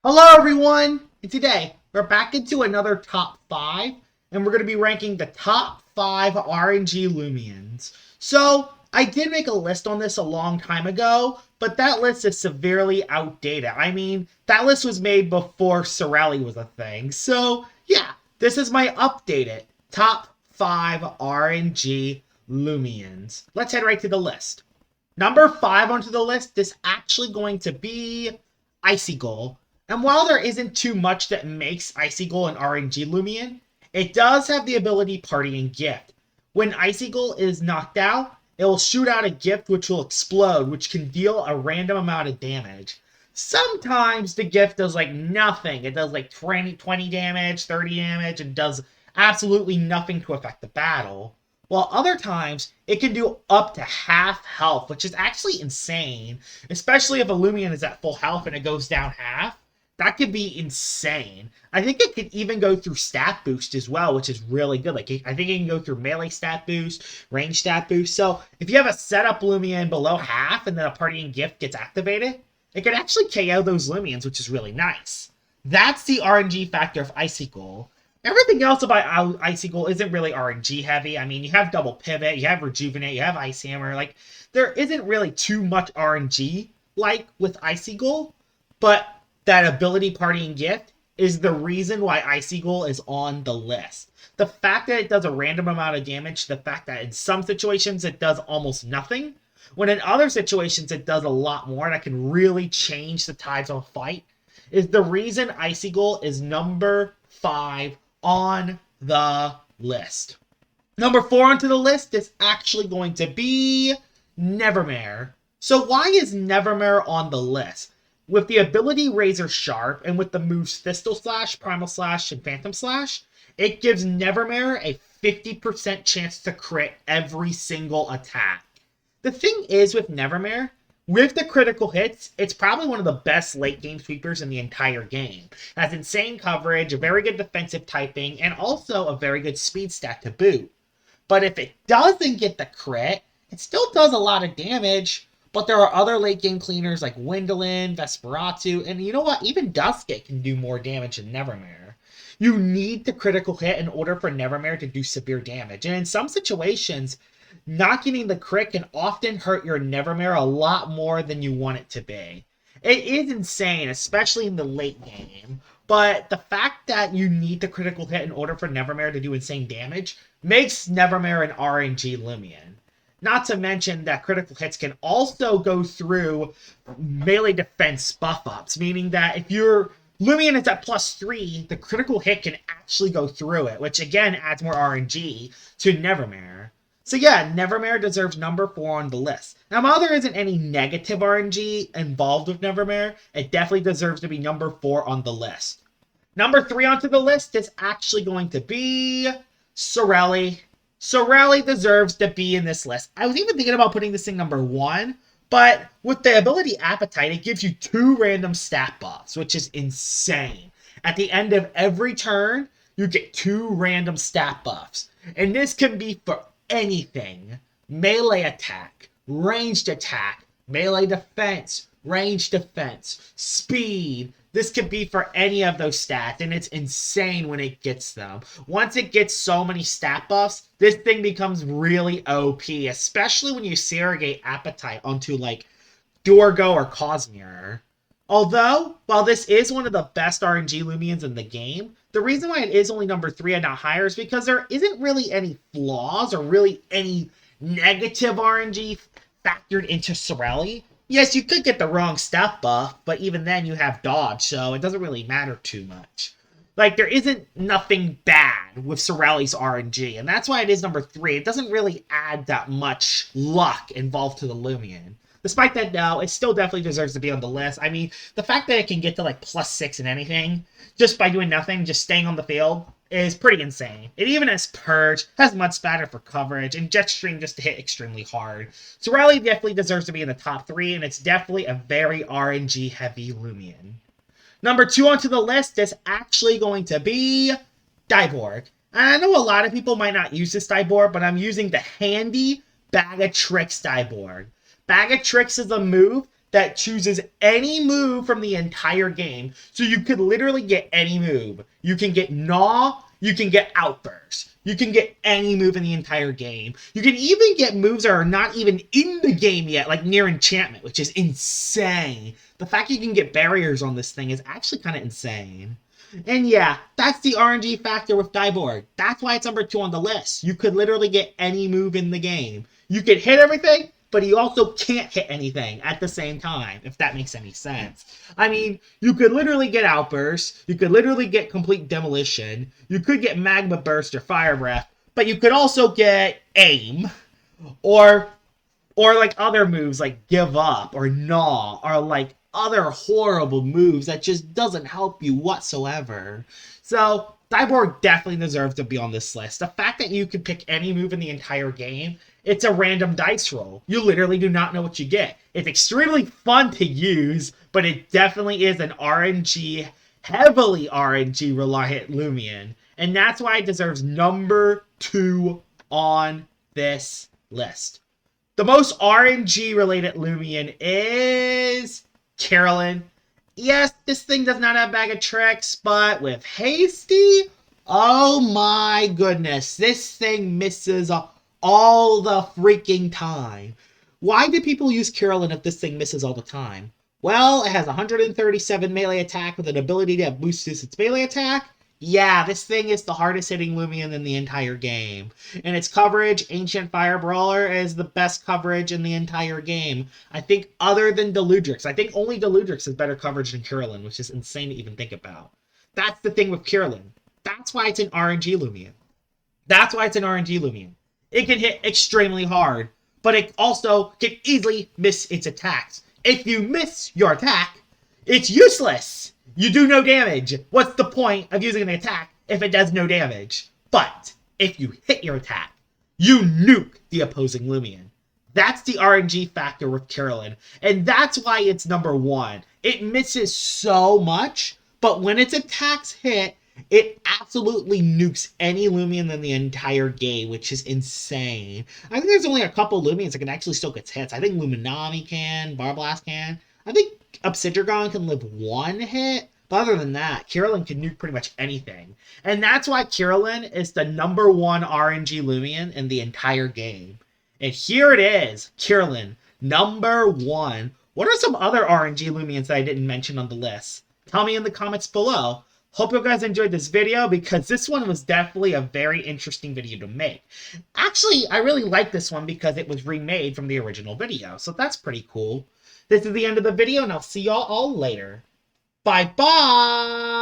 Hello everyone! And today, we're back into another top 5, and we're going to be ranking the top 5 RNG Loomians. So, I did make a list on this a long time ago, but that list is severely outdated. I mean, that list was made before Cirelli was a thing. So, yeah, this is my updated top 5 RNG Loomians. Let's head right to the list. Number 5 onto the list is actually going to be Icicle. And while there isn't too much that makes Icicle an RNG Loomian, it does have the ability Party and Gift. When Icicle is knocked out, it will shoot out a gift which will explode, which can deal a random amount of damage. Sometimes the gift does like nothing. It does like 20 damage, 30 damage, and does absolutely nothing to affect the battle. While other times, it can do up to half health, which is actually insane, especially if a Loomian is at full health and it goes down half. That could be insane. I think it could even go through stat boost as well, which is really good. Like, I think it can go through melee stat boost, range stat boost. So if you have a setup Loomian below half and then a partying gift gets activated, it could actually KO those Loomians, which is really nice. That's the RNG factor of Icicle. Everything else about Icicle isn't really RNG heavy. I mean, you have double pivot, you have rejuvenate, you have ice hammer. Like, there isn't really too much RNG like with Icicle, but that ability party and gift is the reason why Icicle is on the list. The fact that it does a random amount of damage, the fact that in some situations it does almost nothing, when in other situations it does a lot more and that can really change the tides of a fight, is the reason Icicle is number 5 on the list. Number 4 onto the list is actually going to be Nevermer. So why is Nevermer on the list? With the ability Razor Sharp and with the moves Fistal Slash, Primal Slash, and Phantom Slash, it gives Nevermer a 50% chance to crit every single attack. The thing is with Nevermer, with the critical hits, it's probably one of the best late game sweepers in the entire game. It has insane coverage, a very good defensive typing, and also a very good speed stat to boot. But if it doesn't get the crit, it still does a lot of damage. But there are other late game cleaners like Windolin, Vesperatu, and you know what? Even Duskit can do more damage than Nevermer. You need the critical hit in order for Nevermer to do severe damage. And in some situations, not getting the crit can often hurt your Nevermer a lot more than you want it to be. It is insane, especially in the late game. But the fact that you need the critical hit in order for Nevermer to do insane damage makes Nevermer an RNG Loomian. Not to mention that critical hits can also go through melee defense buff-ups, meaning that if your Loomian is at +3, the critical hit can actually go through it, which again adds more RNG to Nevermer. So yeah, Nevermer deserves number 4 on the list. Now, while there isn't any negative RNG involved with Nevermer, it definitely deserves to be number 4 on the list. Number 3 onto the list is actually going to be Cirelli. Cirelli deserves to be in this list. I was even thinking about putting this thing number 1, but with the ability Appetite, it gives you 2 random stat buffs, which is insane. At the end of every turn, you get 2 random stat buffs. And this can be for anything. Melee attack, ranged attack, melee defense, range defense, speed. This could be for any of those stats, and it's insane when it gets them. Once it gets so many stat buffs, this thing becomes really OP, especially when you surrogate Appetite onto, like, Dorgo or Cosmere. Although, while this is one of the best RNG Loomians in the game, the reason why it is only number 3 and not higher is because there isn't really any flaws or really any negative RNG factored into Cirelli. Yes, you could get the wrong stat buff, but even then you have dodge, so it doesn't really matter too much. Like, there isn't nothing bad with Cirelli's RNG, and that's why it is number 3. It doesn't really add that much luck involved to the Loomian. Despite that, though, it still definitely deserves to be on the list. I mean, the fact that it can get to, like, +6 in anything, just by doing nothing, just staying on the field, is pretty insane. It even has Purge, has Mud Spatter for coverage, and Jet Stream just to hit extremely hard. Cirelli definitely deserves to be in the top 3, and it's definitely a very RNG-heavy Loomian. Number 2 onto the list is actually going to be Cyborg. And I know a lot of people might not use this Cyborg, but I'm using the handy Bag of Tricks Cyborg. Bag of Tricks is a move that chooses any move from the entire game. So you could literally get any move. You can get Gnaw, you can get Outburst. You can get any move in the entire game. You can even get moves that are not even in the game yet, like Near Enchantment, which is insane. The fact you can get barriers on this thing is actually kind of insane. And yeah, that's the RNG factor with Cyborg. That's why it's number 2 on the list. You could literally get any move in the game. You could hit everything, but you also can't hit anything at the same time, if that makes any sense. I mean, you could literally get Outburst, you could literally get Complete Demolition, you could get Magma Burst or Fire Breath, but you could also get Aim, or like other moves like Give Up or Gnaw, or like other horrible moves that just doesn't help you whatsoever. So, Cyborg definitely deserves to be on this list. The fact that you could pick any move in the entire game, it's a random dice roll. You literally do not know what you get. It's extremely fun to use, but it definitely is an RNG, heavily RNG reliant Loomian. And that's why it deserves number 2 on this list. The most RNG related Loomian is Carolyn. Yes, this thing does not have Bag of Tricks, but with Hasty, oh my goodness, this thing misses all the freaking time. Why do people use Carolyn if this thing misses all the time? Well, it has 137 melee attack with an ability to boost its melee attack. Yeah, this thing is the hardest hitting Loomian in the entire game. And its coverage, Ancient Fire Brawler, is the best coverage in the entire game. I think other than Deludrix. I think only Deludrix has better coverage than Carolyn, which is insane to even think about. That's the thing with Carolyn. That's why it's an RNG Loomian. That's why it's an RNG Loomian. It can hit extremely hard, but it also can easily miss its attacks. If you miss your attack, it's useless. You do no damage. What's the point of using an attack if it does no damage? But if you hit your attack, you nuke the opposing Loomian. That's the RNG factor with Carolyn, and that's why it's number 1. It misses so much, but when its attacks hit, it absolutely nukes any Loomian in the entire game, which is insane. I think there's only a couple Loomians that can actually still get hits. I think Luminami can, Barblast can. I think Obsidian can live 1 hit, but other than that, Carolyn can nuke pretty much anything. And that's why Carolyn is the number 1 RNG Loomian in the entire game. And here it is, Carolyn, number 1. What are some other RNG Loomians that I didn't mention on the list? Tell me in the comments below. Hope you guys enjoyed this video, because this one was definitely a very interesting video to make. Actually, I really like this one because it was remade from the original video, so that's pretty cool. This is the end of the video, and I'll see y'all all later. Bye-bye!